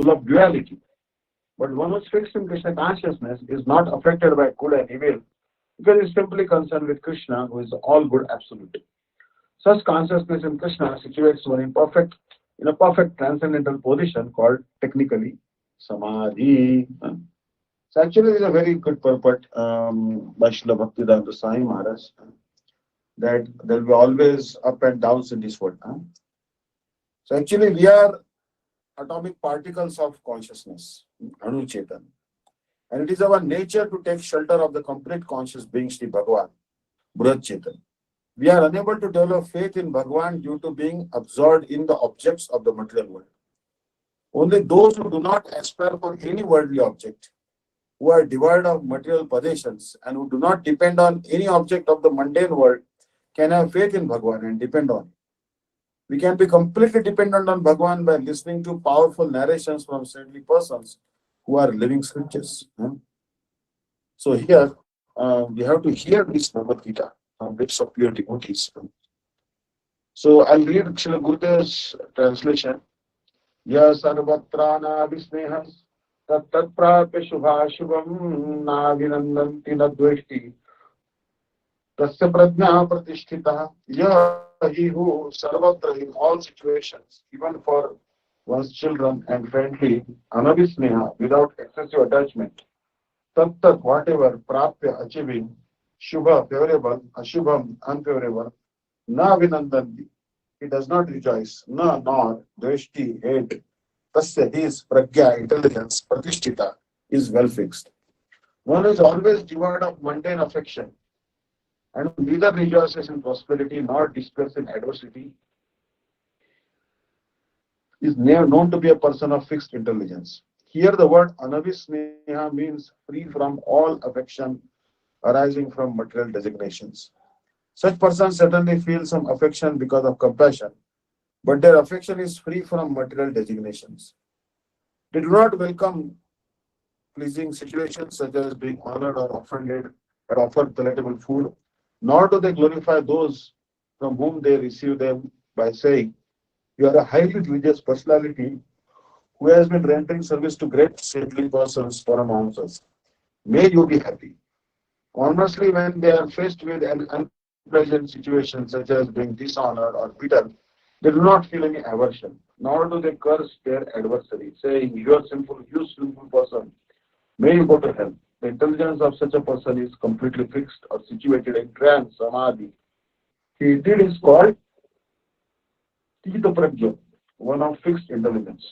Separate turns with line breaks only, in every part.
full of duality. But one who is fixed in Krishna consciousness is not affected by good and evil because he is simply concerned with Krishna, who is all good absolute. Such consciousness in Krishna situates one in a perfect transcendental position called technically Samadhi. So actually, there is a very good purport by Srila Bhakti-Vidanta Swami Maharaj that there will be always up and downs in this world. So actually, we are atomic particles of consciousness, Anu Chetan. And it is our nature to take shelter of the complete conscious being Sri Bhagavan, Brihad Chetan. We are unable to develop faith in Bhagavan due to being absorbed in the objects of the material world. Only those who do not aspire for any worldly object, who are devoid of material possessions, and who do not depend on any object of the mundane world, can have faith in Bhagavan and depend on it. We can be completely dependent on Bhagavan by listening to powerful narrations from saintly persons who are living scriptures. So here, we have to hear this Bhagavad-Gita from lips of pure devotees. So I'll read Srila Gurudev's translation. Ya sarvatrana visnehas tat prapya shubhashubham na vinandanti na dveshti tasya prajna pratisthita. Ya he who sarvatra in all situations, even for one's children and friendly, anavisneha, without excessive attachment, tat whatever, prapya, achieving, shubha, favorable, ashubham, unfavorable, na vinandanti, he does not rejoice, na, nor, dveshti, hate, tasya, his, pragya, intelligence, pratisthita, is well fixed. One is always devoid of mundane affection, and neither rejoices in prosperity nor distress in adversity, is known to be a person of fixed intelligence. Here the word anavisneha means free from all affection arising from material designations. Such persons certainly feel some affection because of compassion, but their affection is free from material designations. They do not welcome pleasing situations such as being honored or offended or offered palatable food, nor do they glorify those from whom they receive them by saying, "You are a highly religious personality who has been rendering service to great saintly persons for announcers. May you be happy." Conversely, when they are faced with an unpleasant situation such as being dishonored or beaten, they do not feel any aversion, nor do they curse their adversary, saying, you sinful person, may you go to hell." The intelligence of such a person is completely fixed or situated in trance, samadhi. It is called Tita Prajna, one of fixed intelligence.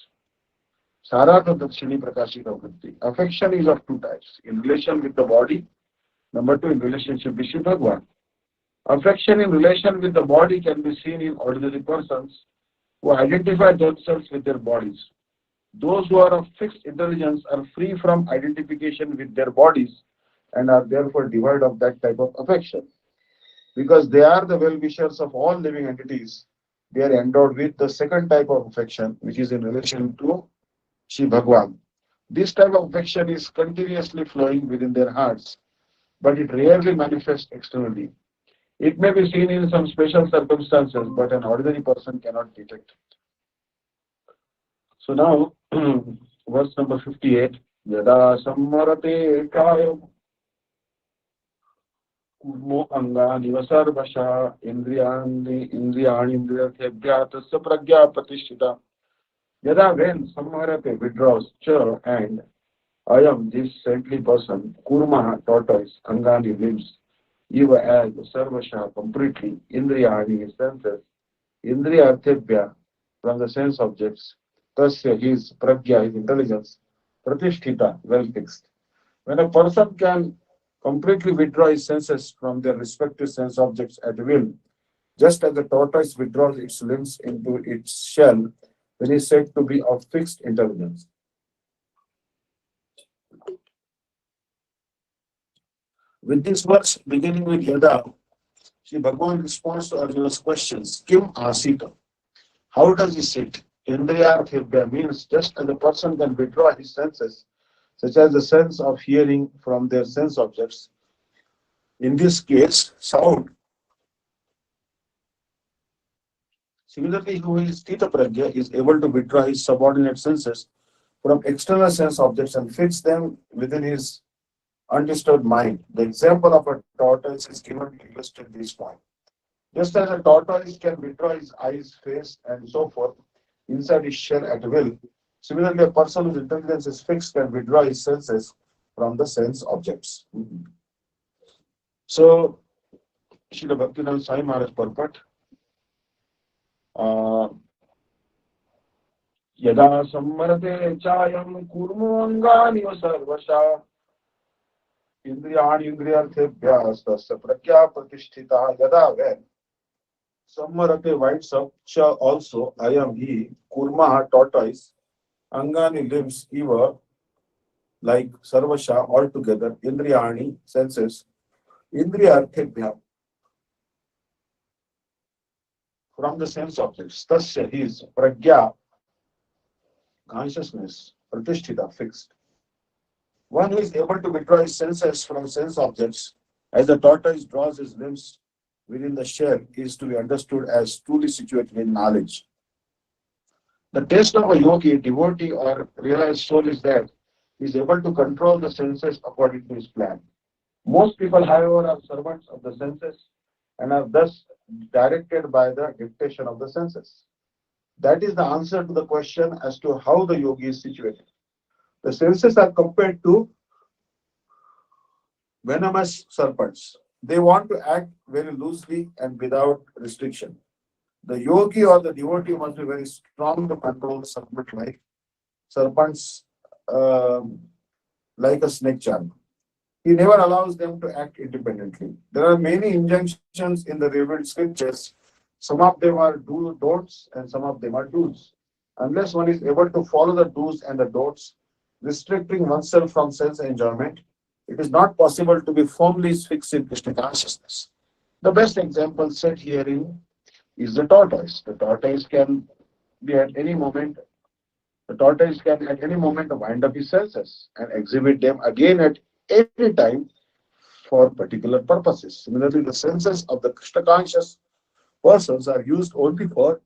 Sarata Dakshini Prakashita Vritti. Affection is of two types, in relation with the body, number two, in relationship with Shri Bhagavan. Affection in relation with the body can be seen in ordinary persons who identify themselves with their bodies. Those who are of fixed intelligence are free from identification with their bodies and are therefore devoid of that type of affection. Because they are the well-wishers of all living entities, they are endowed with the second type of affection, which is in relation to Shri Bhagavan. This type of affection is continuously flowing within their hearts, but it rarely manifests externally. It may be seen in some special circumstances, but an ordinary person cannot detect it. So now, verse number 58, Yada sammarate kayam kurmo angani vasarvasha indriyani indriyatebhya tasya pragya pratisthita. Yada, when sammarate withdraws, cha, and ayam, this saintly person, kurma, tortoise, angani, limbs, eva, as sarvasha, completely, indriyani, senses, indriyatebhya, from the sense objects, tasya, his, pragya, his intelligence, pratisthita, well fixed. When a person can completely withdraw his senses from their respective sense objects at will, just as the tortoise withdraws its limbs into its shell, then is said to be of fixed intelligence. With this verse beginning with Yada, Sri Bhagavan responds to Arjuna's questions. Kim asita? How does he sit? Indriyarthibhya means just as a person can withdraw his senses, such as the sense of hearing from their sense objects, in this case, sound. Similarly, who is Tita Pragya is able to withdraw his subordinate senses from external sense objects and fix them within his undisturbed mind. The example of a tortoise is given to illustrate this point. Just as a tortoise can withdraw his eyes, face, and so forth inside his shell at will, similarly, a person whose intelligence is fixed can withdraw his senses from the sense objects. So, Srila Bhakti-Vidanta Swami Maharaj purport, uh, यदा सम्मरते चायं कूर्मोऽङ्गानि सर्वशा इंद्रियाणि इंद्रियार्थेभ्यस्तस्य प्रज्ञा प्रतिष्ठिता यदा when Sammarate winds up cha also I am he kurma tortoise angani limbs eva like sarvasha altogether indriyani senses indriyarthebhya from the sense objects tasya his pragya consciousness pratisthita fixed. One who is able to withdraw his senses from sense objects as the tortoise draws his limbs within the shell is to be understood as truly situated in knowledge. The test of a yogi, devotee, or realized soul is that he is able to control the senses according to his plan. Most people, however, are servants of the senses and are thus directed by the dictation of the senses. That is the answer to the question as to how the yogi is situated. The senses are compared to venomous serpents. They want to act very loosely and without restriction. The yogi or the devotee must be very strong to control the serpent like serpents, um, like a snake charmer. He never allows them to act independently. There are many injunctions in the revealed scriptures. Some of them are don'ts and some of them are do's. Unless one is able to follow the do's and the don'ts, restricting oneself from sense enjoyment, it is not possible to be firmly fixed in Krishna consciousness. The best example set herein is the tortoise. Be at any moment, the tortoise can at any moment wind up his senses and exhibit them again at any time for particular purposes. Similarly, the senses of the Krishna conscious persons are used only for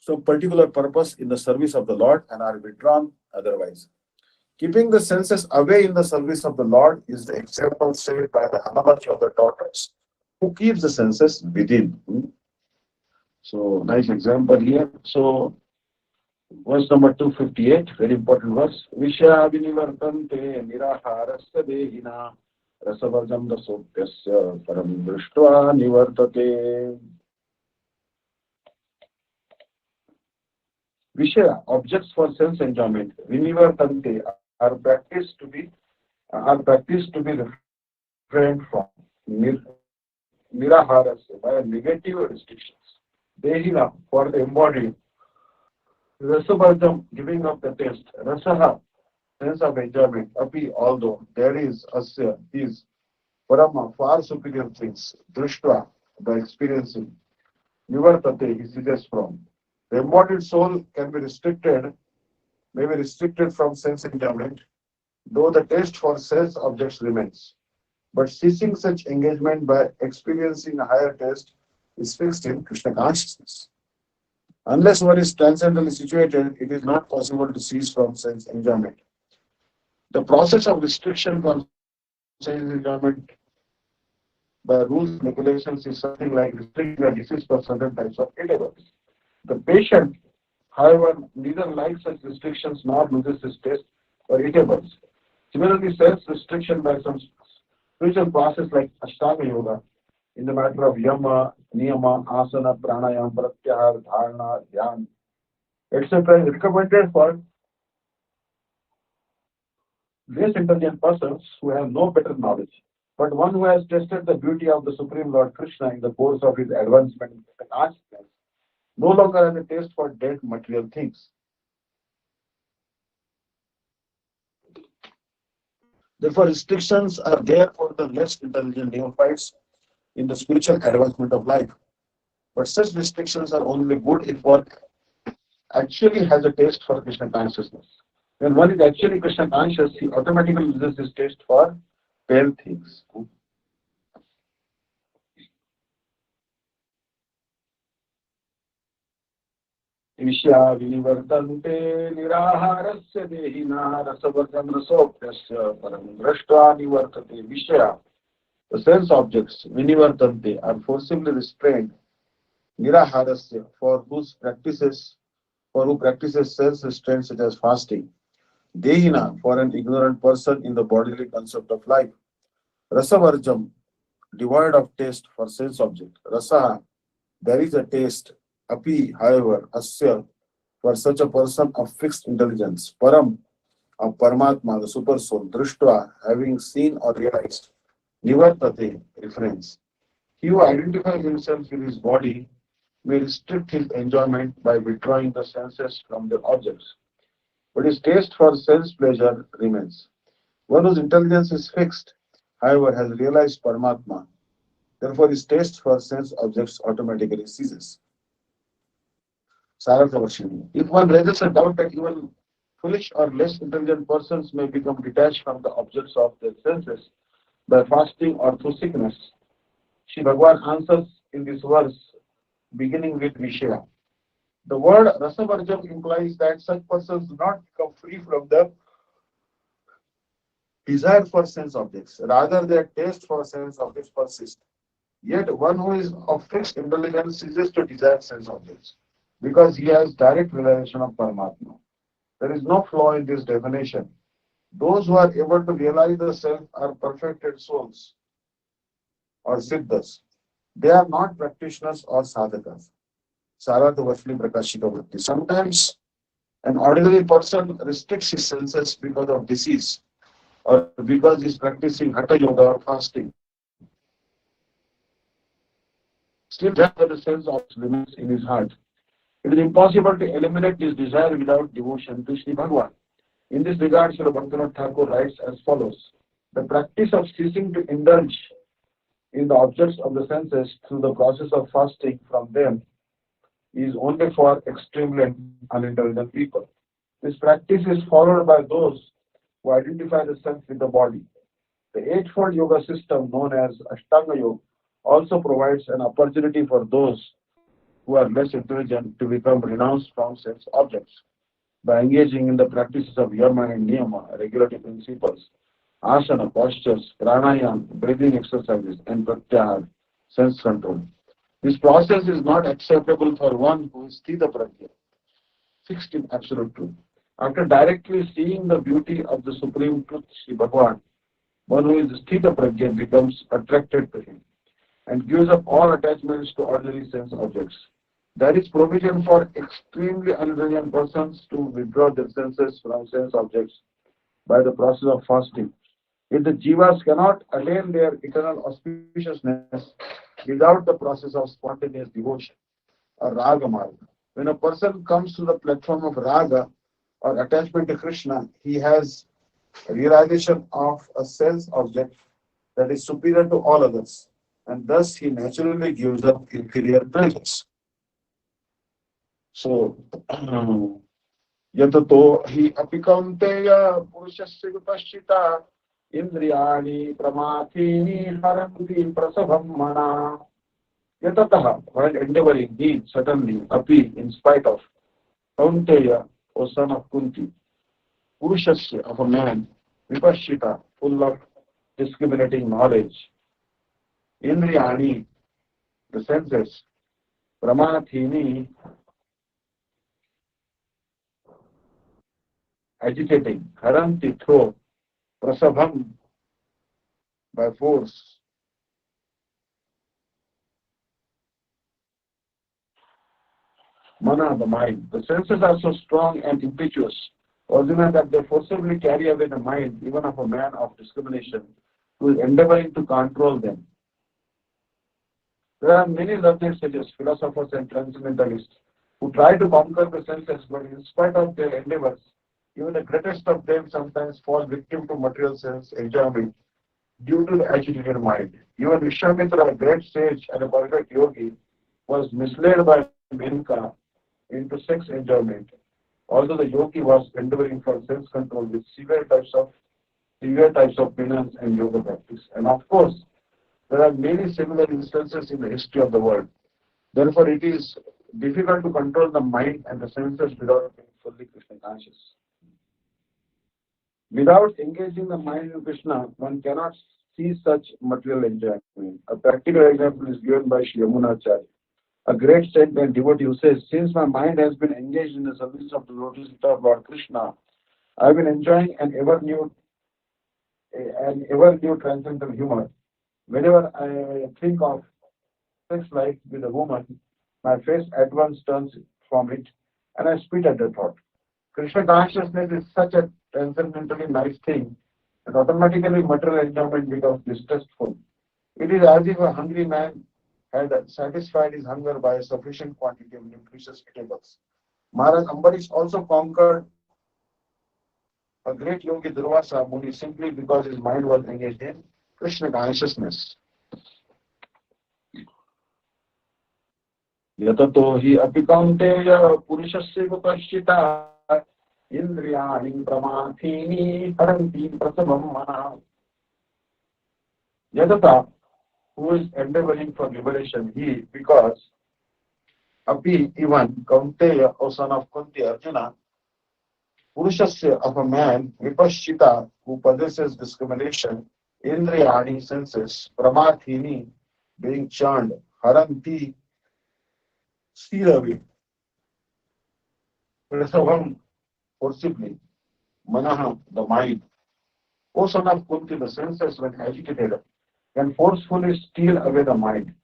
some particular purpose in the service of the Lord and are withdrawn otherwise. Keeping the senses away in the service of the Lord is the example set by the analogy of the tortoise, who keeps the senses within. So, nice example here. So, verse number 258, very important verse. Vishya vinivartante niraharasya dehina rasavarjam rasopyasya param drishtva nivartate. Vishya, objects for sense enjoyment, vinivartante, are practiced to be refrained from. Niraharasya, by negative restrictions. Dehina, for the embodied. Rasavarjam, giving up the taste. Rasaha, sense of enjoyment. Api, although there is asya, is parama, far superior things. Drishtva, the experiencing. Nivartate, he ceases from. The embodied soul may be restricted from sense enjoyment, though the taste for sense objects remains. But ceasing such engagement by experiencing a higher taste is fixed in Krishna consciousness. Unless one is transcendently situated, it is not possible to cease from sense enjoyment. The process of restriction from sense enjoyment by rules and regulations is something like restricting a disease for certain types of eatables. The patient, however, neither likes such restrictions nor loses his taste for eatables. Similarly, self-restriction by some spiritual process like Ashtanga Yoga in the matter of yama, niyama, asana, pranayam, pratyahar, dharana, dhyan, etc. is recommended for less intelligent persons who have no better knowledge. But one who has tested the beauty of the Supreme Lord Krishna in the course of his advancement in the consciousness no longer has a taste for dead material things. Therefore, restrictions are there for the less intelligent neophytes in the spiritual advancement of life. But such restrictions are only good if one actually has a taste for Krishna consciousness. When one is actually Krishna conscious, he automatically loses his taste for pale things. Vishya vinivartante niraharasya dehina rasavartam rasopyasya param drashtva nivartate Vishya. The sense objects vinivartante are forcibly restrained niraharasya for who practices sense restraint such as fasting. Dehina for an ignorant person in the bodily concept of life. Rasavarjam devoid of taste for sense object. Rasa there is a taste. Api, however, asya for such a person of fixed intelligence. Param of Paramatma, the super soul. Drishtva, having seen or realized. Nivartate, refrains. He who identifies himself with his body may restrict his enjoyment by withdrawing the senses from their objects, but his taste for sense pleasure remains. One whose intelligence is fixed, however, has realized Paramatma. Therefore, his taste for sense objects automatically ceases. Sarasavashini. If one raises a doubt that even foolish or less intelligent persons may become detached from the objects of their senses by fasting or through sickness, Sri Bhagavan answers in this verse beginning with Vishya. The word Rasavarjam implies that such persons do not become free from the desire for sense objects. Rather, their taste for sense objects persists. Yet, one who is of fixed intelligence ceases to desire sense objects because he has direct realization of Paramatma. There is no flaw in this definition. Those who are able to realize the self are perfected souls or siddhas. They are not practitioners or sadhakas. Sarada Vashli Prakashika Vritti. Sometimes an ordinary person restricts his senses because of disease or because he is practicing Hatha Yoga or fasting. Still, the sense of remains in his heart. It is impossible to eliminate this desire without devotion to Sri Bhagavan. In this regard, Srila Bhaktivinoda Thakur writes as follows. The practice of ceasing to indulge in the objects of the senses through the process of fasting from them is only for extremely unintelligent people. This practice is followed by those who identify the self with the body. The eightfold yoga system known as Ashtanga Yoga also provides an opportunity for those who are less intelligent to become renounced from sense objects by engaging in the practices of yama and niyama, regulative principles, asana, postures, pranayama, breathing exercises, and pratyahara, sense control. This process is not acceptable for one who is sthita prajna, fixed in absolute truth. After directly seeing the beauty of the Supreme Truth, Sri Bhagavan, one who is sthita prajna becomes attracted to him and gives up all attachments to ordinary sense objects. There is provision for extremely unintelligent persons to withdraw their senses from sense objects by the process of fasting. If the jivas cannot attain their eternal auspiciousness without the process of spontaneous devotion or raga marga. When a person comes to the platform of raga or attachment to Krishna, he has a realization of a sense object that is superior to all others, and thus he naturally gives up inferior pleasures. So, यततो हि अपि कौन्तेय पुरुषस्य विपश्चिता इन्द्रियाणि प्रमाथीनि हरन्ति प्रसभं मना. Yatataha, while endeavoring, he suddenly, api, in spite of, Kaunteya, O son of Kunti, Purushasya, of a man, Vipashita, full of discriminating knowledge, Indriyani, the senses, Pramathini, agitating, Haranti, throw, Prasabham, by force, Mana, the mind. The senses are so strong and impetuous, Arjuna, that they forcibly carry away the mind, even of a man of discrimination, who is endeavoring to control them. There are many learned sages, philosophers, and transcendentalists who try to conquer the senses, but in spite of their endeavors, even the greatest of them sometimes fall victim to material sense enjoyment due to the agitated mind. Even Vishwamitra, a great sage and a perfect yogi, was misled by Menka into sex enjoyment, although the yogi was endeavoring for sense control with severe types of penance and yoga practice. And of course, there are many similar instances in the history of the world. Therefore, it is difficult to control the mind and the senses without being fully Krishna conscious. Without engaging the mind in Krishna, one cannot see such material enjoyment. A practical example is given by Sri Yamunacharya, a great saint and devotee who says, since my mind has been engaged in the service of the lotus feet of Lord Krishna, I have been enjoying an ever new transcendental humor. Whenever I think of sex life with a woman, my face at once turns from it, and I spit at the thought. Krishna consciousness is such a transcendently nice thing that automatically material enjoyment becomes distasteful. It is as if a hungry man had satisfied his hunger by a sufficient quantity of nutritious eatables. Maharaj Ambarish also conquered a great yogi Durvasa Muni simply because his mind was engaged in Krishna consciousness. यततो हि अपि कौन्तेय पुरुषस्य विपश्चिता इंद्रियाणि प्रमाथीनि हरन्ति प्रसवं मनः. Yatata, who is endeavoring for liberation, he, because api, even Kaunteya, O son of Kunti Arjuna, Purushasya, of a man, Vipashchita, who possesses discrimination, Indriyani, senses, Pramathini, being churned, Haranti, steal away, Prasavam, forcibly, Manaha, the mind. O son of Kunti, the senses, when agitated, can forcefully steal away the mind.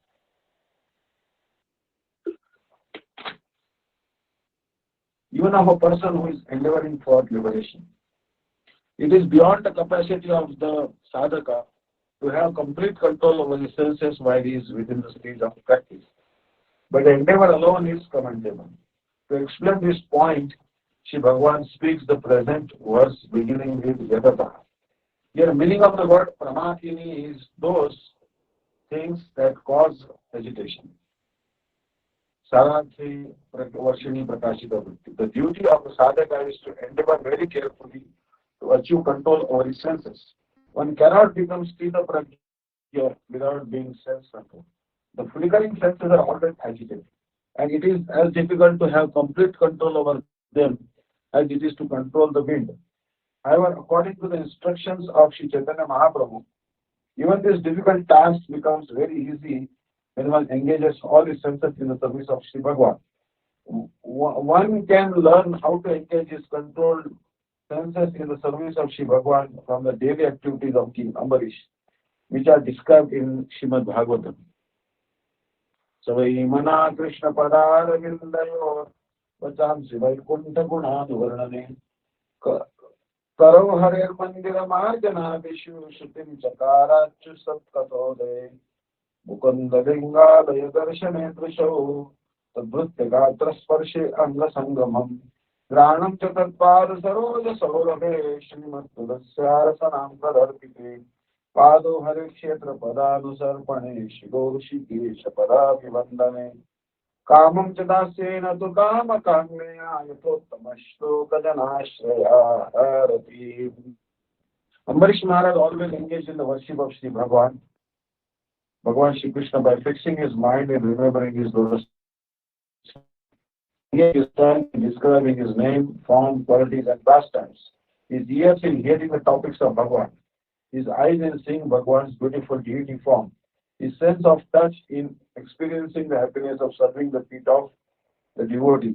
Even of a person who is endeavoring for liberation. It is beyond the capacity of the sadhaka to have complete control over his senses while he is within the stage of practice. But the endeavor alone is commendable. To explain this point, Sri Bhagavan speaks the present verse beginning with Yatata. Here, the meaning of the word Pramatini is those things that cause agitation. Saranthi Varshini Prakashita Vritti. The duty of the sadhaka is to endeavor very carefully to achieve control over his senses. One cannot become Sthita Prajna without being sense-controlled. The flickering senses are always agitated, and it is as difficult to have complete control over them as it is to control the wind. However, according to the instructions of Sri Chaitanya Mahaprabhu, even this difficult task becomes very easy when one engages all his senses in the service of Sri Bhagavan. One can learn how to engage his controlled senses in the service of Sri Bhagavan from the daily activities of King Ambarish, which are described in Srimad Bhagavatam. Savai mana Krishna padar vindayo vacham sivai kunta gunanu varnane Karo Hare Mandira Marjana Vishu Shutim Chakarachu Satkatode Mukunda Lingalaya Darshane Trisho Tadvritya Gatra Sparshe Anga Sangamam Granam Chatatpad Saroja Saurabhe Shrimat Tudasyara Sanam Pradarpite Pado Hare Kshetra Padanu Sarpane Shigoshi Kesha Padavivandane Kamam Chadasena tu Kama Kamya Yatottamashloka Janashraya Harati. Ambarish Maharaj always engaged in the worship of Sri Bhagavan, Bhagavan Sri Krishna, by fixing his mind and remembering his lotus. He is time in describing his name, form, qualities, and pastimes. His ears in hearing the topics of Bhagavan. His eyes in seeing Bhagavan's beautiful deity form. His sense of touch in experiencing the happiness of serving the feet of the devotees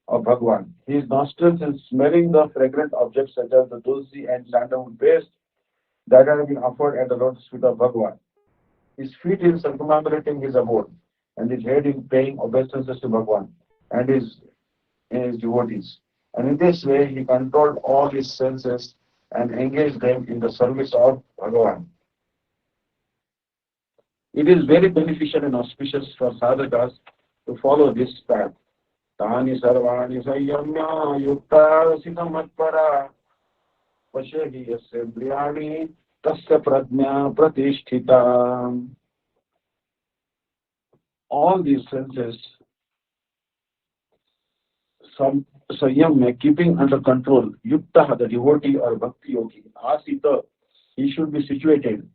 of Bhagavan. His nostrils in smelling the fragrant objects such as the tulsi and sandalwood paste that have been offered at the lotus feet of Bhagavan. His feet in circumambulating his abode, and his head in paying obeisances to Bhagavan and his devotees. And in this way, he controlled all his senses and engaged them in the service of Bhagavan. It is very beneficial and auspicious for sadhakas to follow this path. Tani sarvani sayyamya yukta sitamatpara pashehi yasya briyani tasya pradnya pratisthita. All these senses, some Sayyam, keeping under control, Yukta, the devotee or Bhakti yogi, Asita, he should be situated,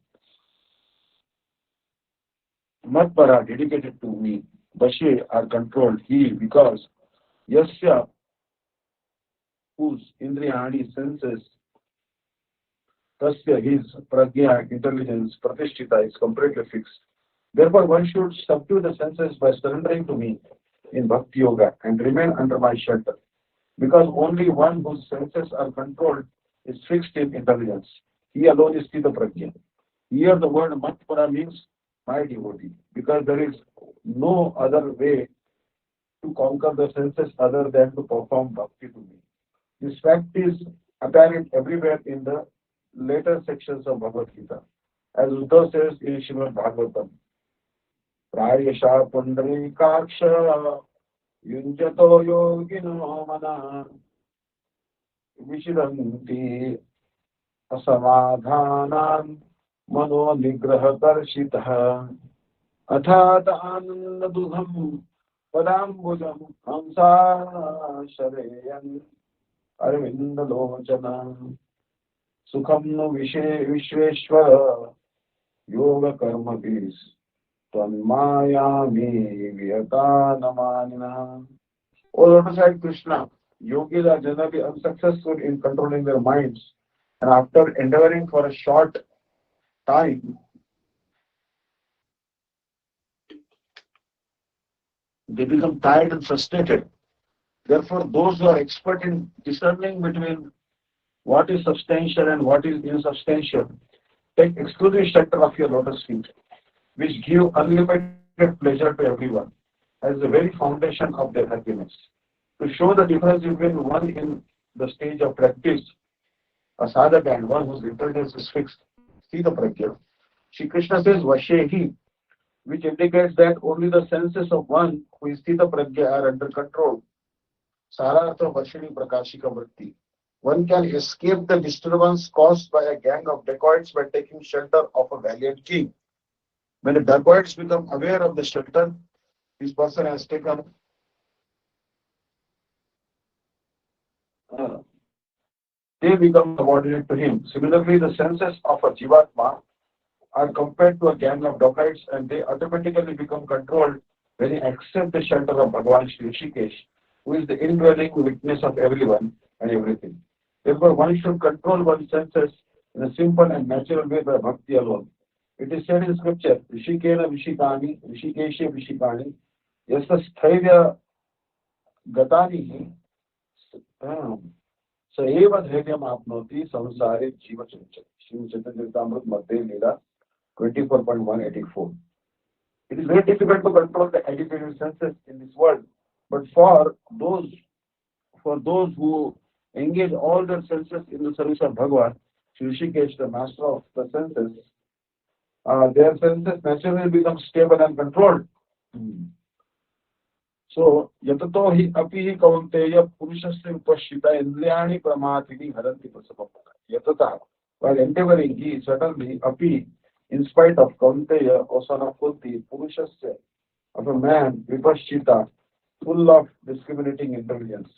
Matpara, dedicated to me. Vashe are controlled. He, because Yasya, whose Indriyani senses, Tasya, his Prajna, intelligence, Pratishtita is completely fixed. Therefore, one should subdue the senses by surrendering to me in Bhakti Yoga and remain under my shelter. Because only one whose senses are controlled is fixed in intelligence. He alone is Sthita Prajna. Here the word Matpara means my devotee, because there is no other way to conquer the senses other than to perform bhakti to me. This fact is apparent everywhere in the later sections of Bhagavad-Gita. As Uddhav says in Srimad Bhagavatam, Prayasha Pundarikaksha Yunjato Yogino Mana Vishidanti Asamadhanan Mano Nigraha Darshitaha अथात आनंद दुघम पदाम्बुजम हंसा शरेयन अरविंद लोचन सुखम नु विश्वेश्वर योग कर्म piece तन्मायामी वियता नमानिना. O Lotus Head Krishna, yogis are generally unsuccessful in controlling their minds, and after endeavoring for a short time, they become tired and frustrated. Therefore, those who are expert in discerning between what is substantial and what is insubstantial take exclusive shelter of your lotus feet, which give unlimited pleasure to everyone, as the very foundation of their happiness. To show the difference between one in the stage of practice, a sadhaka, and one whose intelligence is fixed, see the prajna. Shri Krishna says Vashehi, which indicates that only the senses of one who is Sthita Prajna are under control. Sarartha Vashini Prakashika Vritti. One can escape the disturbance caused by a gang of dacoits by taking shelter of a valiant king. When the dacoits become aware of the shelter this person has taken, they become subordinate to him. Similarly, the senses of a Jivatma are compared to a gang of dacoits and they automatically become controlled when he accepts the shelter of Bhagavan Shri Rishikesh, who is the indwelling witness of everyone and everything. Therefore, one should control one's senses in a simple and natural way by bhakti alone. It is said in scripture, Rishikena Vishikani, Rishikeshe Vishikani, Yasta Sthairya Gatani, Saeva Dhairyam Apnoti, Samsare Jiva Chanchal. Shri Chaitanya Charitamrita Madhya Leela 24.184. It is very difficult to control the agitated senses in this world, but for those who engage all their senses in the service of Bhagavan, Rishikesh, the master of the senses, their senses naturally become stable and controlled. So, yatato hi api hi kaunteya purushasya upashita indriyani pramatini haranti prasapapana. Yatata, while endeavoring, he certainly api, in spite of kaunteya, O son of Kunti, purushasya, of a man, vipashita, full of discriminating intelligence.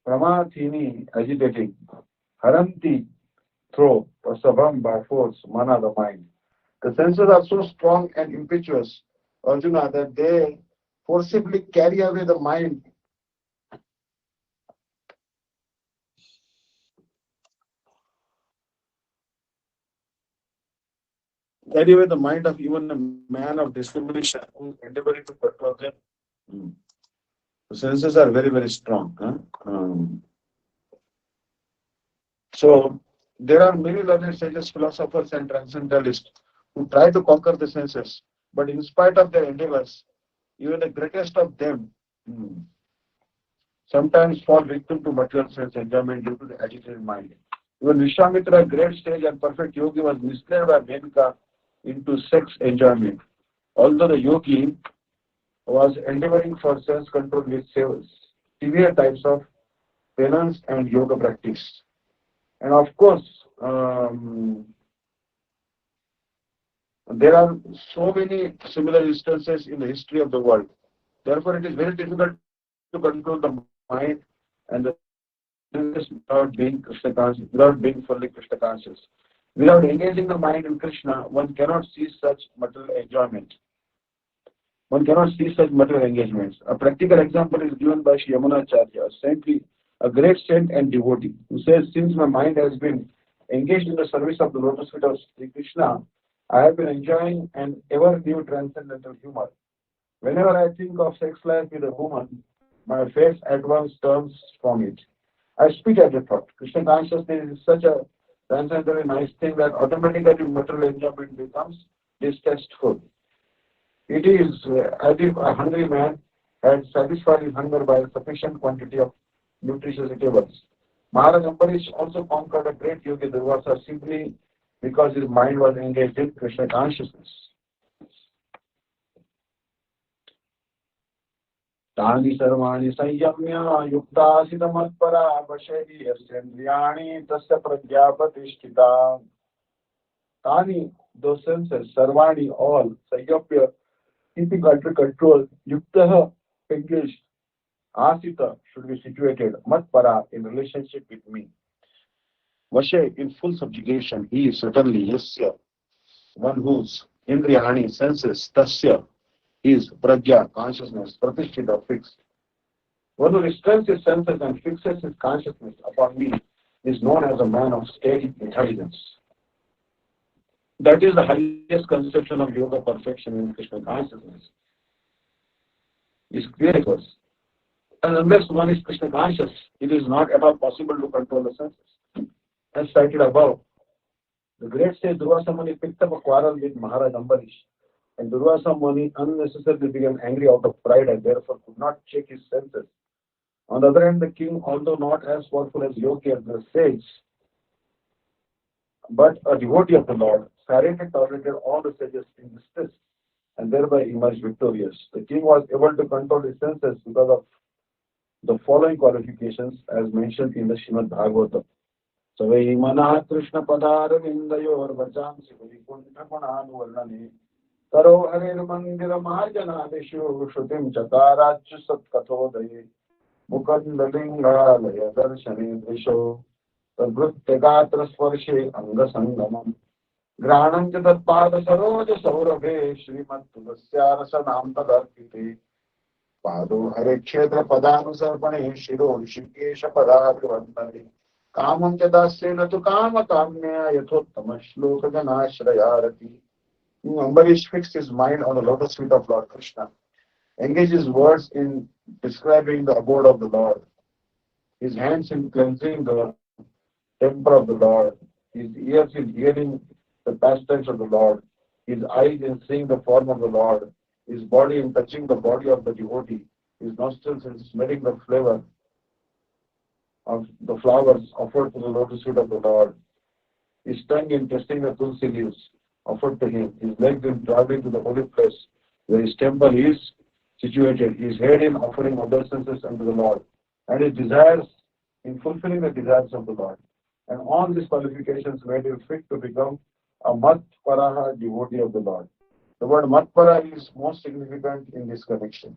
Pramathini, agitating. Haranti, throw. Prasabham, by force. Mana, the mind. The senses are so strong and impetuous, Arjuna, that they forcibly carry away the mind. Carry away the mind of even a man of discrimination who is endeavoring to control them. The senses are very, very strong. So, there are many learned sages, philosophers, and transcendentalists who try to conquer the senses, but in spite of their endeavors, even the greatest of them sometimes fall victim to material sense enjoyment due to the agitated mind. Even Vishwamitra, a great sage and perfect yogi, was misled by Menka into sex enjoyment. Although the yogi was endeavoring for sense control with severe types of penance and yoga practice. And of course, there are so many similar instances in the history of the world. Therefore, it is very difficult to control the mind and the senses without being fully Krishna conscious. Without engaging the mind in Krishna, one cannot see such material enjoyment. One cannot see such material engagements. A practical example is given by Sri Yamunacharya, a great saint and devotee, who says, since my mind has been engaged in the service of the lotus feet of Sri Krishna, I have been enjoying an ever new transcendental humor. Whenever I think of sex life with a woman, my face at once turns from it. I spit at the thought. Krishna consciousness is such a transcendently nice thing that automatically material enjoyment becomes distasteful. It is as if a hungry man had satisfied his hunger by a sufficient quantity of nutritious eatables. Maharaj Ambarish also conquered a great yogi Durvasa simply because his mind was engaged in Krishna consciousness. तानि सर्वाणि संयम्य युक्तासितमत्परा वशेहि यस्येन्द्रियाणि तस्य प्रज्ञा प्रतिष्ठिता. Tani, those senses, sarvani, all, sayapya, keeping under control, yuktaha, engaged, asita, should be situated, matpara, in relationship with me. Vashe, in full subjugation, he is certainly yasya, one whose indriyani, senses, tasya, is prajna, consciousness, pratishtita, fixed. One who restrains his senses and fixes his consciousness upon me is known as a man of steady intelligence. That is the highest conception of yoga perfection in Krishna consciousness. Is clear to us. And unless one is Krishna conscious, it is not at all possible to control the senses. As cited above, the great sage Durvasa Muni picked up a quarrel with Maharaj Ambarish, and Durvasa Muni unnecessarily became angry out of pride and therefore could not check his senses. On the other hand, the king, although not as powerful as Yogi and the sage, but a devotee of the Lord, silently tolerated all the sages in distress and thereby emerged victorious. The king was able to control his senses because of the following qualifications as mentioned in the Srimad Bhagavatam. Savai mana Krishna padar vindayor vachansi vaikunta gunanuvarnane taro harer mandira marjanadeshu shrutim chakarachya satkathodaye mukandalingalaya darshane drisho tadvrutyagatra sparshe angasangamam Granam च तत्पाद सरोज सौरभे श्रीमत् तुलस्यारसनाम तदर्पिते पादो हरे क्षेत्र पदानुसर्पणे शिरो ऋषिकेश पदाभिवन्दने कामं च दास्येन तु काम काम्य यथोत्तम श्लोक जनाश्रयारति. Ambarish fixed his mind on the lotus feet of Lord Krishna, engaged his words in describing the abode of the Lord, his hands in cleansing the temple of the Lord, his ears in hearing the pastimes of the Lord, his eyes in seeing the form of the Lord, his body in touching the body of the devotee, his nostrils in smelling the flavor of the flowers offered to the lotus feet of the Lord, his tongue in tasting the tulsi leaves offered to him, his legs in traveling to the holy place where his temple is situated, his head in offering obeisances unto the Lord, and his desires in fulfilling the desires of the Lord. And all these qualifications made him fit to become a Matparaha devotee of the Lord. The word Matpara is most significant in this connection.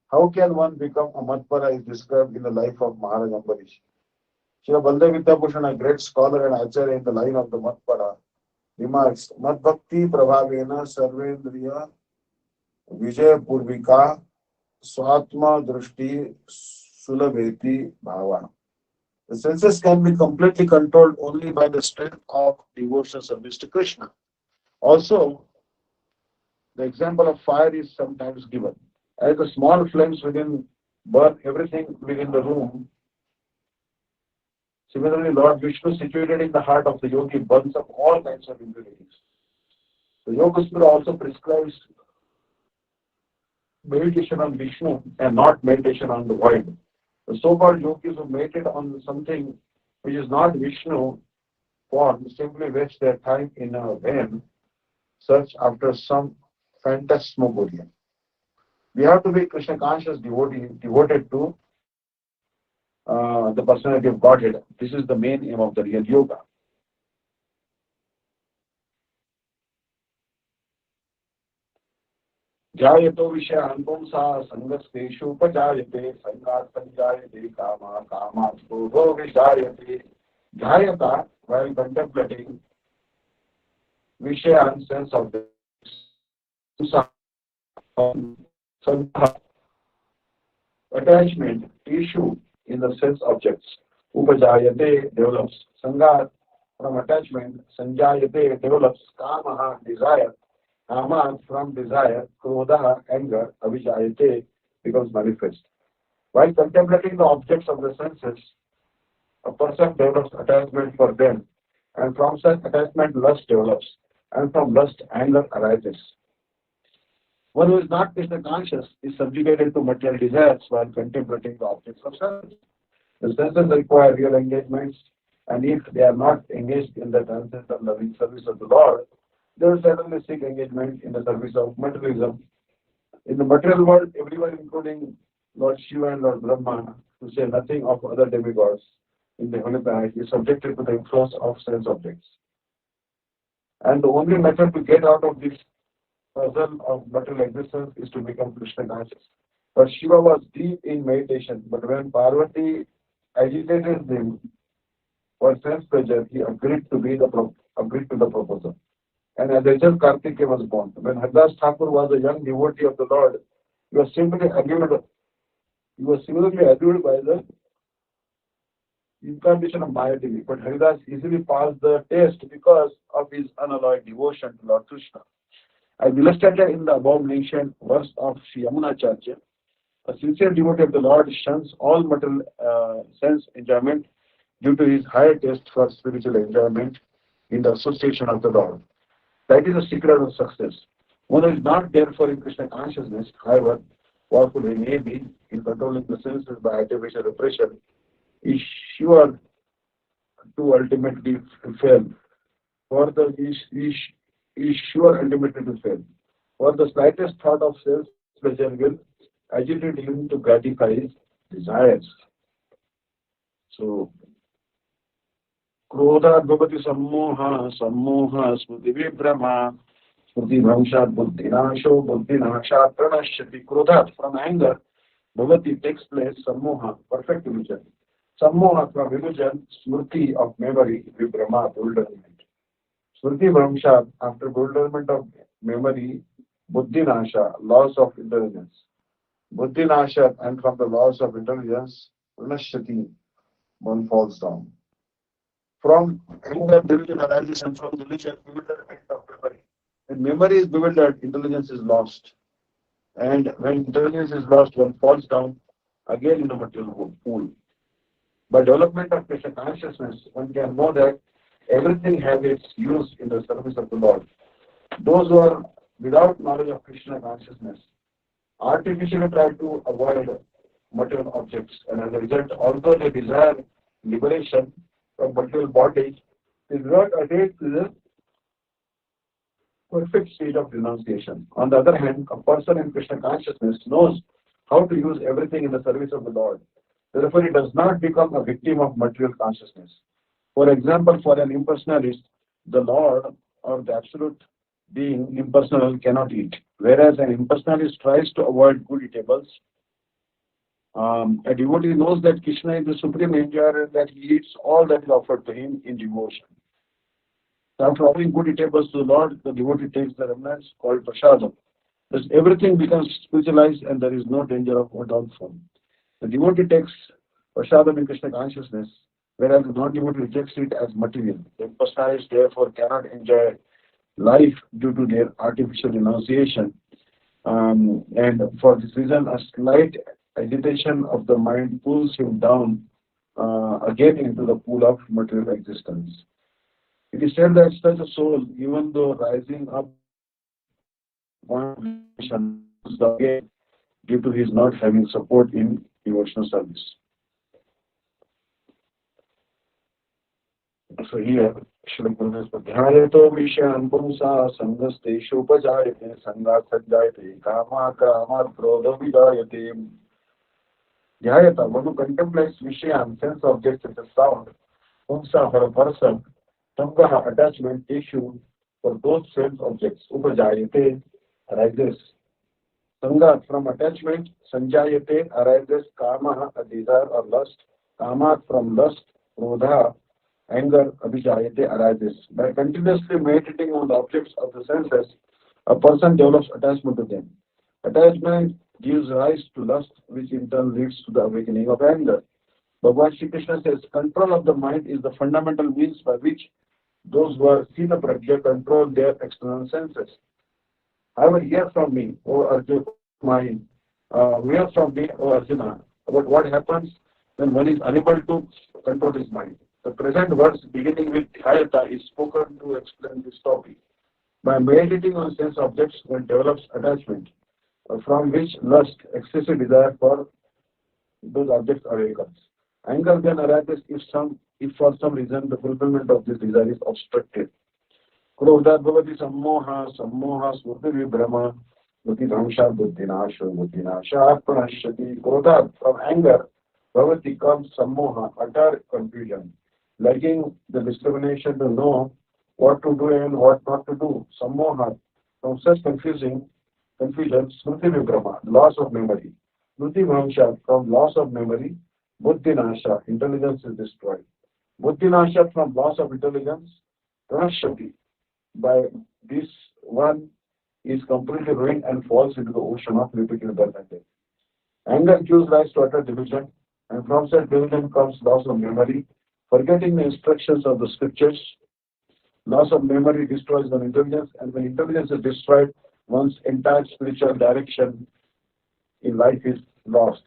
How can one become a Matpara is described in the life of Maharaj Ambarish. Sri Bhakti-Vidanta, a great scholar and acharya in the line of the Matpara, remarks, Mat Bhakti Prabhavena Sarvendriya Vijay Purvika Swatma Drushti Sulabheti Bhava. The senses can be completely controlled only by the strength of devotional service to Krishna. Also, the example of fire is sometimes given. As the small flames within burn everything within the room, similarly, Lord Vishnu, situated in the heart of the yogi, burns up all kinds of impurities. The Yoga Sutra also prescribes meditation on Vishnu and not meditation on the void. The so-called yogis who meditate on something which is not Vishnu form simply waste their time in a vain search after some phantasmagoria. We have to be Krishna conscious devoted to the personality of Godhead. This is the main aim of the real yoga. Jayato Vishyan Pumsa Sangaspeshu Pajayate Sangat Panjayate Kama Kama Bodho Vishayate. Jayata, while contemplating, Vishaya and sense objects. Sangha, attachment, issue in the sense objects. Upajayate develops. Sangha from attachment, sanjayate develops. Kamaha, desire. Kama from desire. Krodha, anger. Avijayate becomes manifest. While contemplating the objects of the senses, a person develops attachment for them, and from such attachment, lust develops, and from lust, anger arises. One who is not Krishna conscious is subjugated to material desires while contemplating the objects of senses. The senses require real engagements, and if they are not engaged in the transcendent and loving service of the Lord, they will certainly seek engagement in the service of materialism. In the material world, everyone, including Lord Shiva and Lord Brahma, to say nothing of other demigods in the heavenly planet, is subjected to the influence of sense objects. And the only method to get out of this puzzle of material existence is to become Krishna conscious. But Shiva was deep in meditation, but when Parvati agitated him for sense pleasure, he agreed to the proposal. And as a result, Kartikeya was born. When Haridas Thakur was a young devotee of the Lord, he was simply alluded, he was similarly alluded by the incarnation of Mayadevi. But Haridas easily passed the test because of his unalloyed devotion to Lord Krishna. As illustrated in the above mentioned verse of Sri Yamunacharya, a sincere devotee of the Lord shuns all material sense enjoyment due to his higher taste for spiritual enjoyment in the association of the Lord. That is the secret of success. One who is not therefore in Krishna consciousness, however powerful he may be in controlling the senses by artificial repression, is sure to ultimately fail. For the is sure ultimately to fail. For the slightest thought of self pleasure will agitate him to gratify his desires. So, क्रोधात् भवति सम्मोहः सम्मोहः स्मृति विभ्रमः स्मृति भ्रंशात् बुद्धिनाशो बुद्धिनाशात् प्रणश्यति. क्रोधात् from anger bhavati takes place sammoha, perfect illusion. Sammoha from illusion, smriti of memory, vibhrama, bewilderment. Smriti Vamshat, after bewilderment of memory, Buddhinasha, loss of intelligence. Buddhinasha, and from the loss of intelligence, Pranashati, one falls down. From anger, delusion arises, and from delusion, bewilderment of memory. When memory is bewildered, intelligence is lost. And when intelligence is lost, one falls down again in the material pool. By development of Krishna consciousness, one can know that everything has its use in the service of the Lord. Those who are without knowledge of Krishna consciousness artificially try to avoid material objects, and as a result, although they desire liberation from material bodies, they do not attain to the perfect state of renunciation. On the other hand, a person in Krishna consciousness knows how to use everything in the service of the Lord. Therefore, he does not become a victim of material consciousness. For example, for an impersonalist, the Lord or the absolute being impersonal cannot eat, whereas an impersonalist tries to avoid good eatables. A devotee knows that Krishna is the supreme enjoyer and that he eats all that is offered to him in devotion. So after offering good eatables to the Lord, the devotee takes the remnants called prasadam. Thus everything becomes spiritualized and there is no danger of downfall. The devotee takes prasadam in Krishna consciousness, whereas the non-devotee rejects it as material. The impersonalists therefore cannot enjoy life due to their artificial renunciation. And for this reason, a slight agitation of the mind pulls him down again into the pool of material existence. It is said that such a soul, even though rising up, again due to his not having support in devotional service. So here, Shri Guru Dhyayato Vishan Pumsa Sangaste Shupajayate Sangat Sajayate Kama Kama Krodha Vidayate. Dhyayata, one who contemplates Vishayan, sense objects such as sound, Pumsa for a person, Sangaha, attachment, issue for those sense objects, Upajayate, arises. Sangat, from attachment, Sanjayate, arises, Kama, a desire or lust, Kamat, from lust, Krodha, anger, abhijayate, arises. By continuously meditating on the objects of the senses, a person develops attachment to them. Attachment gives rise to lust, which in turn leads to the awakening of anger. Bhagavan Shri Krishna says, control of the mind is the fundamental means by which those who are Sina Prajna control their external senses. However, hear from me, O Arjuna, hear from me, O Arjuna, about what happens when one is unable to control his mind. The present verse beginning with Dhayata is spoken to explain this topic. By meditating on sense objects, one develops attachment, from which lust, excessive desire for those objects awakens. Anger then arises if for some reason the fulfillment of this desire is obstructed. क्रोधात् भवति सम्मोहः स्मृतिविभ्रमः बुद्धिभ्रंशात् बुद्धिनाशः प्रणश्यति. क्रोधात्, from anger, bhavati comes sammoha, utter confusion, lacking the discrimination to know what to do and what not to do. Sammoha, from such confusion, smriti-vibhrama, loss of memory. Buddhi-bhramsha, from loss of memory, buddhi-nasha, intelligence is destroyed. Buddhi-nasha, from loss of intelligence, pranashyati, by this one is completely ruined and falls into the ocean of repeated birth and death. Anger gives rise to utter division, and from such division comes loss of memory, forgetting the instructions of the scriptures. Loss of memory destroys one's intelligence, and when intelligence is destroyed, one's entire spiritual direction in life is lost.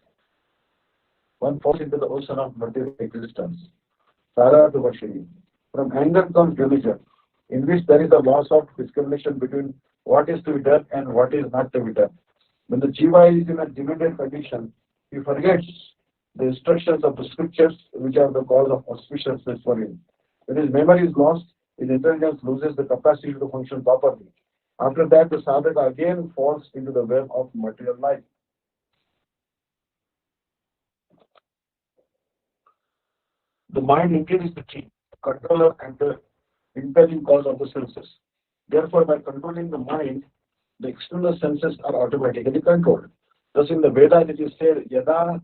One falls into the ocean of material existence. Saradhavashini. From anger comes division, in which there is a loss of discrimination between what is to be done and what is not to be done. When the jiva is in a divided condition, he forgets the instructions of the scriptures, which are the cause of auspiciousness for him. When his memory is lost, his intelligence loses the capacity to function properly. After that, the sadhaka again falls into the web of material life. The mind indeed is the key, controller and the impelling cause of the senses. Therefore, by controlling the mind, the external senses are automatically controlled. Thus, in the Vedas it is said, Yada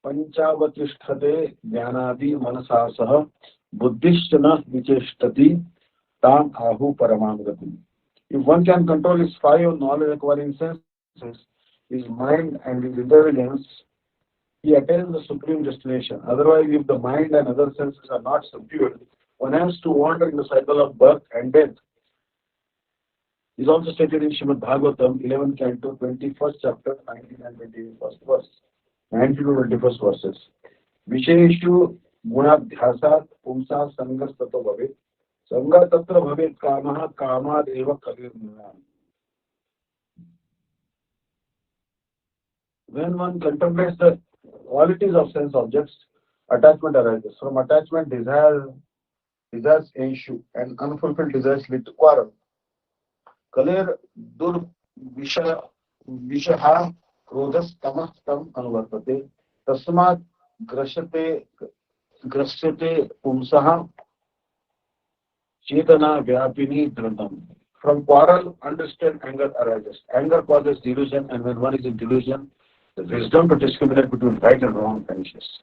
Panchavatisthate Jnanadi Manasasah Buddhishchana Vicheshtati Tam Ahu Paramangati. If one can control his five knowledge acquiring senses, his mind and his intelligence, he attains the supreme destination. Otherwise, if the mind and other senses are not subdued, one has to wander in the cycle of birth and death. It is also stated in Srimad Bhagavatam, 11th canto, 21st chapter, 19 and 21st verse. 19 to 21st verses. Visheshu gunadhyasat pumsa sangas tato bhavet. Sanga tatra bhavet kamaha kamad eva kavirnam. When one contemplates the qualities of sense objects, attachment arises. From attachment, desires ensue, and unfulfilled desires lead to quarrel. Kalir dur vishaha krodhas tamah tam anuvartate tasmat grashyate pumsaha chetana vyapini dhranam. From quarrel, understand anger arises. Anger causes delusion, and when one is in delusion, the wisdom to discriminate between right and wrong vanishes.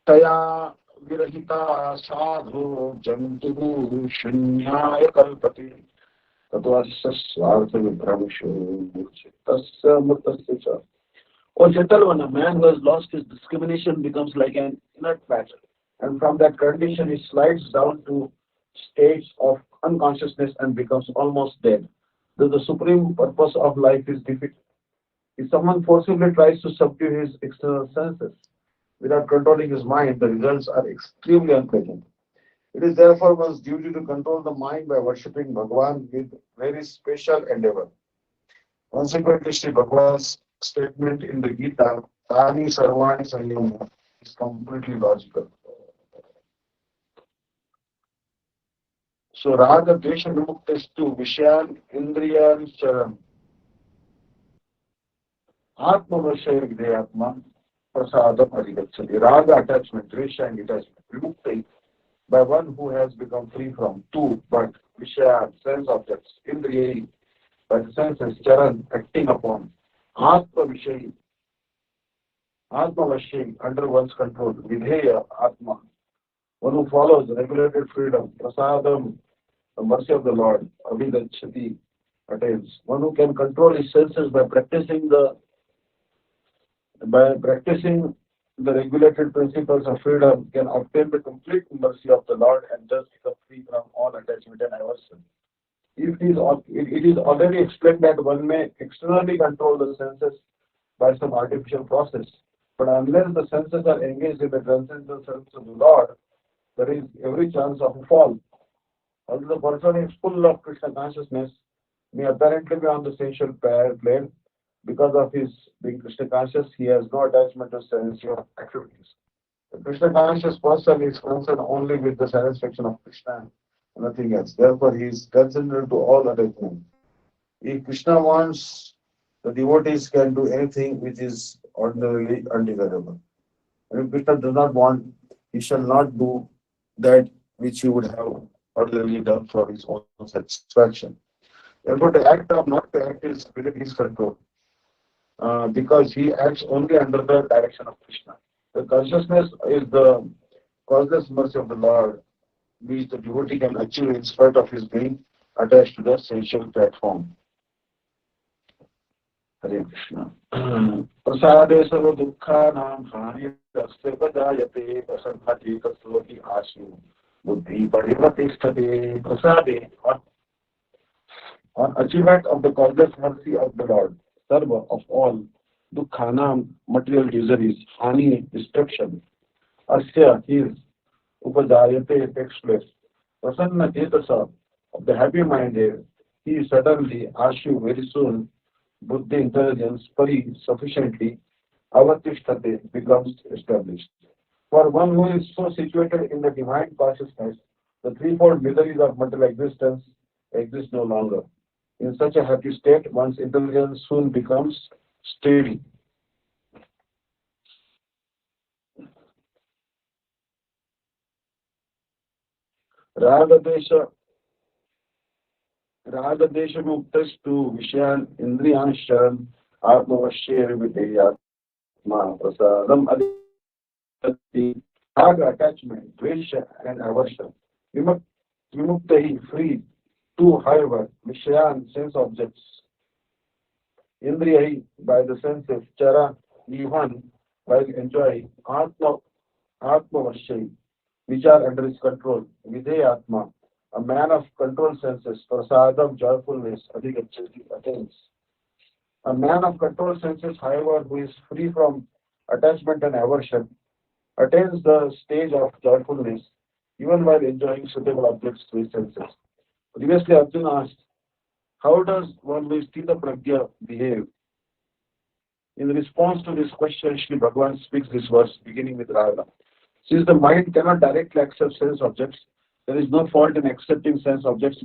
Taya virahita sadhu jantu shunyaya kalpati tattvasya swartha vibhramasho tasya murtasya cha. O gentle one, a man who has lost his discrimination becomes like an inert matter, and from that condition he slides down to states of unconsciousness and becomes almost dead. Thus the supreme purpose of life is defeated. If someone forcibly tries to subdue his external senses without controlling his mind, the results are extremely unpleasant. It is therefore one's duty to control the mind by worshipping Bhagavan with very special endeavor. Consequently, Sri Bhagavan's statement in the Gita, Tani Sarvani Sanyama, is completely logical. So, Raga Dvesha Vimuktestu Vishyan Indriyan Charan Atma Vashaya Videyatma Prasadam Adhigachati. Raga attachment, Dvesha and detachment, Vimukta by one who has become free from two, but Vishaya, sense objects, Indriya, by the senses, Charan, acting upon, Atma Vishaya, Atma Vashya, under one's control, Videya Atma, One who follows regulated freedom, prasadam, the mercy of the Lord, abhigachati, attains. One who can control his senses by practicing the regulated principles of freedom can obtain the complete mercy of the Lord and thus become free from all attachment and aversion. It is already explained that one may externally control the senses by some artificial process, but unless the senses are engaged in the transcendental service of the Lord, there is every chance of a fall. Although the person is full of Krishna consciousness, may apparently be on the sensual plane because of his being Krishna conscious, he has no attachment to sensual activities. The Krishna conscious person is concerned only with the satisfaction of Krishna and nothing else. Therefore, he is transcendental to all attachment. If Krishna wants, the devotees can do anything which is ordinarily undesirable. And if Krishna does not want, he shall not do that which he would have ordinarily done for his own satisfaction. Therefore, the act of not to act is within his control because he acts only under the direction of Krishna. The consciousness is the causeless mercy of the Lord, which the devotee can achieve in spite of his being attached to the sensual platform. Hare Krishna. Prasade sarva dukkhanam hanirasya vajayate prasannati kasvati ashu buddhi parivatisthate. Prasade, on achievement of the causeless mercy of the Lord, sarva of all, dukkhanam material miseries, hani destruction, asya his, upajayate takes place. Prasanna chetasa of the happy minded, he suddenly, ashu very soon, buddhi intelligence, pari sufficiently, avatisthate becomes established. For one who is so situated in the divine consciousness, the threefold miseries of material existence exist no longer. In such a happy state, one's intelligence soon becomes steady. Ragadesha Ragadeshamuktastu Vishayan Indriyan Sharan Atmavashyer Videyatma Prasadam Adhikati Raga attachment, Dvesha and aversion. Vimuktahi free to, however, Vishayan sense objects, Indriyahi by the senses, Chara even while enjoying Atmavashya which are under his control. Videyatma, a man of controlled senses, prasadam, joyfulness, adhikachati, attains. A man of controlled senses, however, who is free from attachment and aversion, attains the stage of joyfulness even while enjoying suitable objects to his senses. Previously, Arjuna asked, how does one who is Tita Pragya behave? In response to this question, Sri Bhagavan speaks this verse beginning with Raga. Since the mind cannot directly accept sense objects, there is no fault in accepting sense objects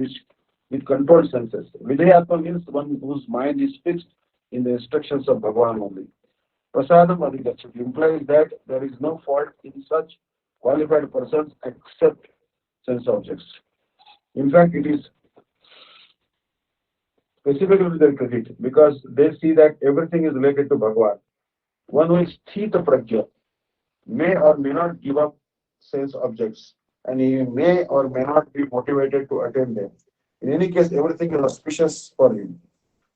with controlled senses. Videyatma means one whose mind is fixed in the instructions of Bhagavan only. Prasadam adhikachati implies that there is no fault in such qualified persons except sense objects. In fact, it is specifically to their credit because they see that everything is related to Bhagavan. One who is Thita Pragya may or may not give up sense objects, and he may or may not be motivated to attain them. In any case, everything is auspicious for him.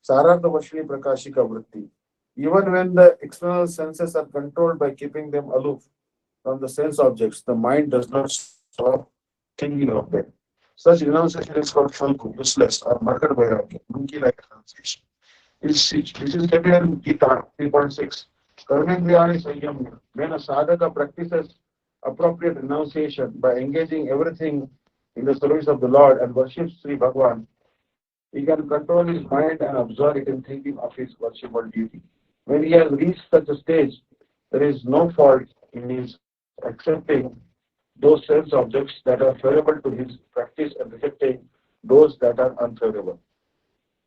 Sarartha Vashli Prakashika Vritti. Even when the external senses are controlled by keeping them aloof from the sense objects, the mind does not stop thinking of them. Such renunciation is called Shalku, useless, or murdered by monkey like renunciation. This is stated in Gita 3.6. Karmendriyani Sanyam. When a sadhaka practices appropriate renunciation by engaging everything in the service of the Lord and worships Sri Bhagavan, he can control his mind and absorb it in thinking of his worshipful duty. When he has reached such a stage, there is no fault in his accepting those sense objects that are favorable to his practice and rejecting those that are unfavorable.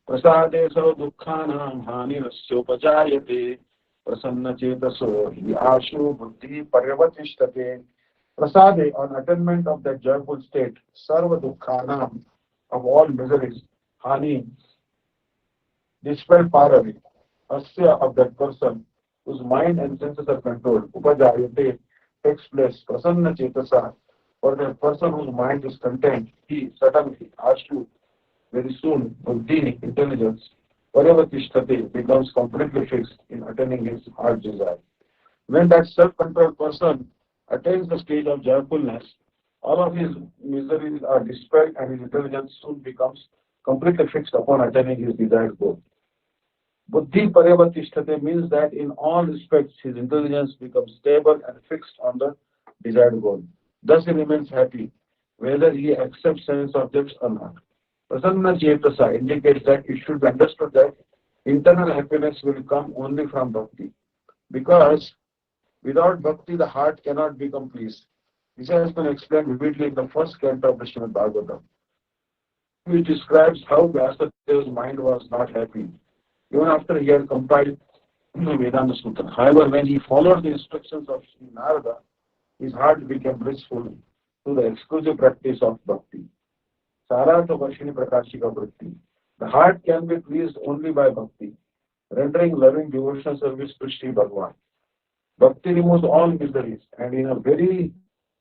Prasade so dukkhanam hanirasyopajayate prasanna chetaso hi ashu buddhi paryavatishtate. Prasade, on attainment of that joyful state, sarva dukkhanam, of all miseries, hani, dispelled far away. Asya, of that person whose mind and senses are controlled, upajayate, takes place, prasanna chetasa, For the person whose mind is content, he suddenly, ashu, very soon, buddhi, intelligence, whatever tishtate, becomes completely fixed in attaining his heart desire. When that self-controlled person attains the stage of joyfulness, all of his miseries are dispelled and his intelligence soon becomes completely fixed upon attaining his desired goal. Buddhi Paryavatishtate means that in all respects his intelligence becomes stable and fixed on the desired goal. Thus he remains happy, whether he accepts sense objects or not. Prasanna Chetasa indicates that it should be understood that internal happiness will come only from bhakti. Because without bhakti the heart cannot become pleased. This has been explained vividly in the first canto of the Srimad Bhagavatam, which describes how Vyasadev's mind was not happy even after he had compiled the Vedanta Sutra. However, when he followed the instructions of Sri Narada, his heart became blissful through the exclusive practice of bhakti. Sarata Varshini Prakashika Bhakti. The heart can be pleased only by bhakti, rendering loving devotional service to Sri Bhagavan. Bhakti removes all miseries, and in a very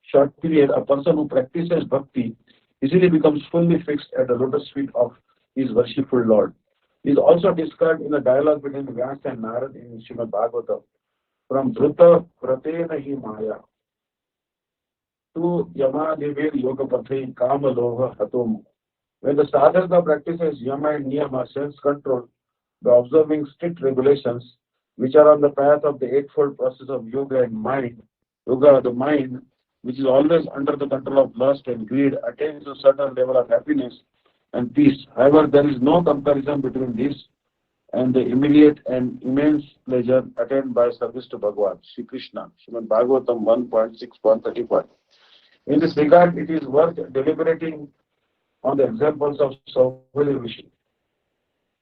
short period, a person who practices bhakti easily becomes fully fixed at the lotus feet of his worshipful Lord. It is also described in the dialogue between Vyasa and Narad in Srimad Bhagavatam. From Dhruta Pratena hi Maya to Yamadevir Yoga Pathe Kama Loha Hatom. When the sadhaka practices Yama and Niyama, sense control, the observing strict regulations, which are on the path of the eightfold process of yoga and mind, yoga, the mind, which is always under the control of lust and greed, attains a certain level of happiness and peace. However, there is no comparison between this and the immediate and immense pleasure attained by service to Bhagavan, Sri Krishna, Srimad Bhagavatam 1.6.35. In this regard, it is worth deliberating on the examples of Saubhali Rishi,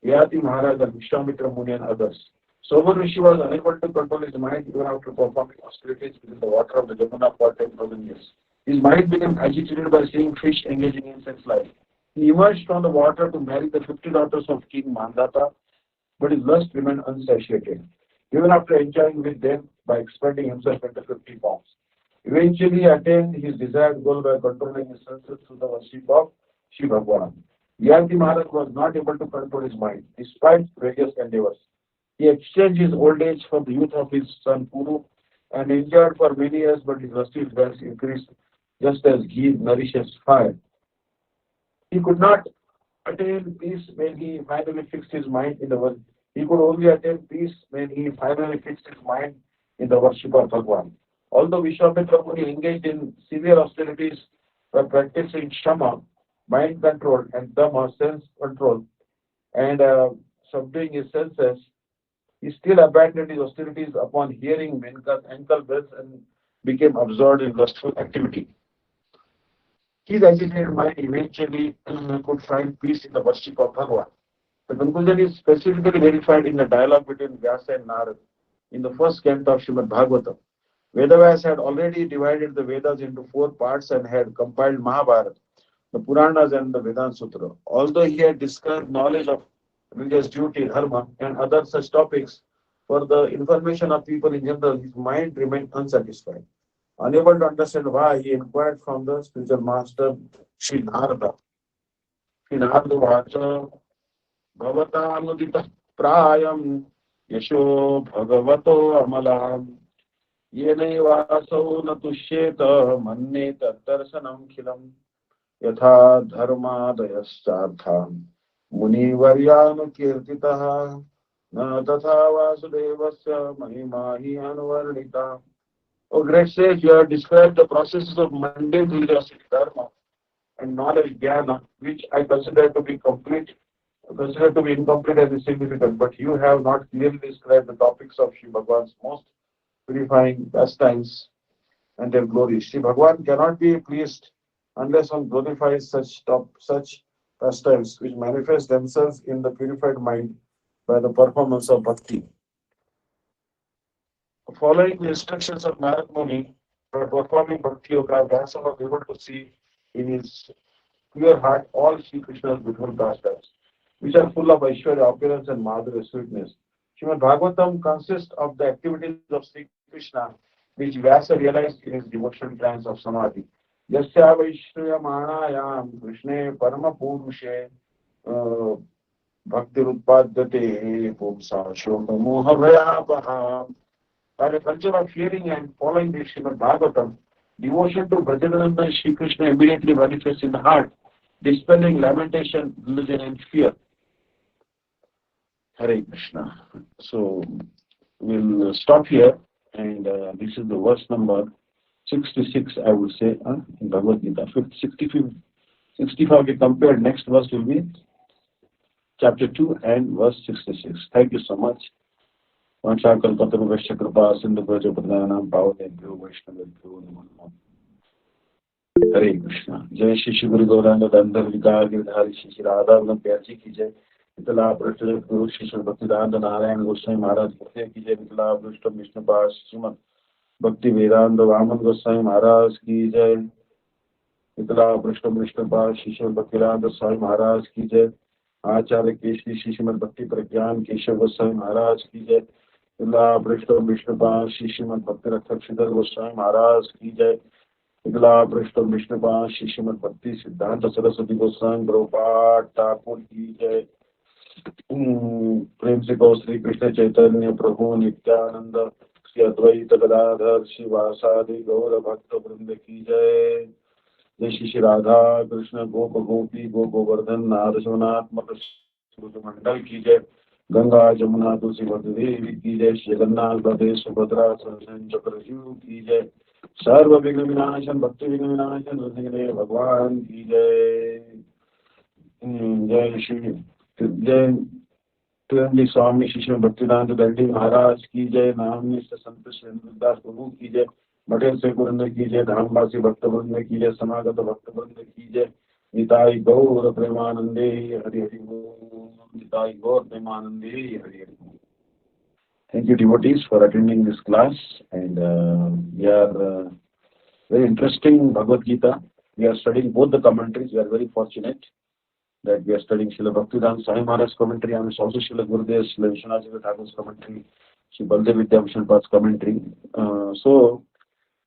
Yati Maharaj and Vishwamitra Muni and others. Saubhali Rishi was unable to control his mind even after performing austerities within the water of the Jamuna for 10,000 years. His mind became agitated by seeing fish engaging in sex life. He emerged from the water to marry the 50 daughters of King Mandata, but his lust remained unsatiated, even after enjoying with them by expanding himself into 50 forms. Eventually, he attained his desired goal by controlling his senses through the worship of Shiva Bhagavan. Yanti Maharaj was not able to control his mind, despite various endeavors. He exchanged his old age for the youth of his son Puru and enjoyed for many years, but his lusty desires increased just as ghee nourishes fire. He could not attain peace when he finally fixed his mind in the world. He could only attain peace when he finally fixed his mind in the worship of Bhagavan. Although Vishwamitra Muni engaged in severe austerities by practicing Shama, mind control, and Dhamma, sense control, and subduing his senses, he still abandoned his austerities upon hearing ankle bells and became absorbed in lustful activity. His agitated mind eventually could find peace in the worship of Bhagavan. The conclusion is specifically verified in the dialogue between Vyasa and Narad in the first canto of Srimad Bhagavatam. Vedavyas had already divided the Vedas into four parts and had compiled Mahabharata, the Puranas and the Vedanta Sutra. Although he had described knowledge of religious duty, dharma, and other such topics for the information of people in general, his mind remained unsatisfied. Unable to understand why, he inquired from the spiritual master Sri Narada. Sri Narada Vacha Bhavatanudita Prayam Yasho Bhagavato Amalam Yenaivaso Natusheta Manne Tattarsanam Khilam Yatha Dharmadayasartham Munivaryanu Kirtitaha Na Tatha Vasudevasya Mahimahi Anuvarnita. O great sage, you have described the processes of mundane religiosity, dharma, and knowledge, jnana, which I consider to be incomplete and insignificant, but you have not clearly described the topics of Sri Bhagavan's most purifying pastimes and their glory. Sri Bhagavan cannot be pleased unless one glorifies such pastimes which manifest themselves in the purified mind by the performance of bhakti. Following the instructions of Narad Muni, by performing bhakti yoga, Vyasa was able to see in his pure heart all Sri Krishna's beautiful pastimes, which are full of Aishwarya, opulence, and Madhurya, sweetness. Srimad Bhagavatam consists of the activities of Sri Krishna, which Vyasa realized in his devotional trance of Samadhi. यस्या वैश्रूयमाणायां कृष्णे परमपुरुषे भक्तिरुत्पाद्यते पुंसा शोकमोहभयापहा. By the culture of hearing and following the Srimad Bhagavatam, devotion to Brajadananda Shri Krishna immediately manifests in the heart, dispelling lamentation, religion, and fear. Hare Krishna. So we'll stop here, and this is the verse number 66, I would say, in Bhagavad Gita. 65 we compared. Next verse will be chapter 2 and verse 66. Thank you so much. वंशाकल्पतरुभ्यश्च कृपा सिन्धुभ्यो प्रदानां पावनेभ्यो वैष्णवेभ्यो नमो नमः. हरे कृष्णा. जय श्री श्री गुरु गौरांग धनधर विकार गिरधारी श्री श्री राधा वल्लभ प्यार जी की जय. मिथिला पृष्ठ गुरु श्री श्री भक्तिवेदांत नारायण गोस्वामी महाराज की जय. मिथिला पृष्ठ विष्णुपाद श्रीमद भक्ति वेदांत वामन गोस्वामी महाराज की जय. मिथिला पृष्ठ विष्णुपाद श्री श्री भक्तिवेदांत स्वामी महाराज की जय. आचार्य केशरी श्री श्रीमद भक्ति प्रज्ञान केशव गोस्वामी महाराज की जय. मिथिला पृष्ठ विष्णुपाद श्री श्रीमद भक्ति रक्षक श्रीधर गोस्वामी महाराज की जय. मिथिला पृष्ठ विष्णुपाद श्री श्रीमद भक्ति सिद्धांत सरस्वती गोस्वामी प्रभुपाद ठाकुर की जय. प्रेम से गौ श्री कृष्ण चैतन्य प्रभु नित्यानंद श्री अद्वैत गदाधर श्रीवासादि गौर भक्त वृंद की जय. जय श्री श्री राधा कृष्ण गोप गोपी गो गोवर्धन नाथ शिवनात्मक मंडल की जय. गंगा जमुना तुलसी देवी की जय. श्री जगन्नाथ बलदेव सुभद्रा चक्रजू की जय. सर्व विघ्न विनाशन भक्ति विघ्न विनाशन भगवान की जय. जय श्री जय त्रिवेणी स्वामी श्री भक्तिवेदांत दंडी महाराज की जय. नाम संत दास प्रभु की जय. मठे से कुरंद की जय. धामवासी भक्त वृंद की जय. समागत भक्त वृंद की जय. निताई गौर प्रेमानंदे हरि हरि बोल. निताई गौर प्रेमानंदे हरि हरि बोल. Thank you, devotees, for attending this class, and we are very interesting Bhagavad Gita. We are studying both the commentaries. We are very fortunate that we are studying Srila Bhaktivedanta Swami Maharaj's commentary, and it's also Srila Gurudev, Srila Vishwanath Thakur's commentary, Sri Baldev Vidyavishanpad's commentary. So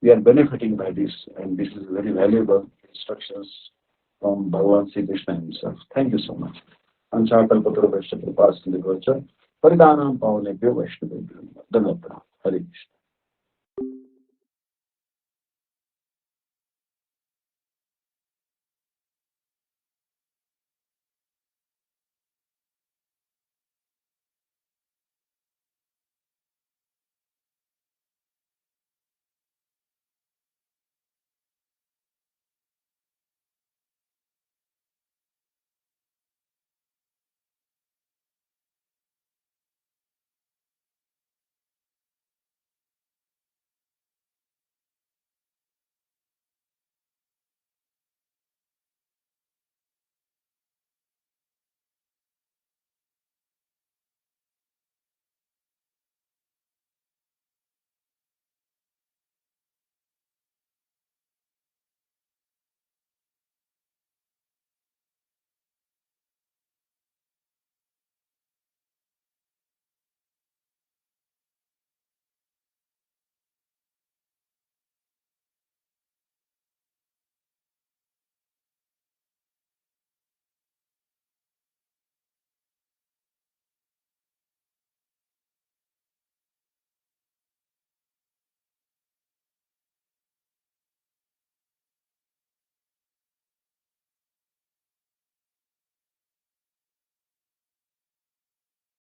we are benefiting by this, and this is very valuable instructions from Bhagavan Sri Krishna himself. Thank you so much. Anshakal Patra Vaishya Kripas Kilivacha Paridanam Pavane Vyo Vaishnaveभ्यो Dhanapra. Hare Krishna.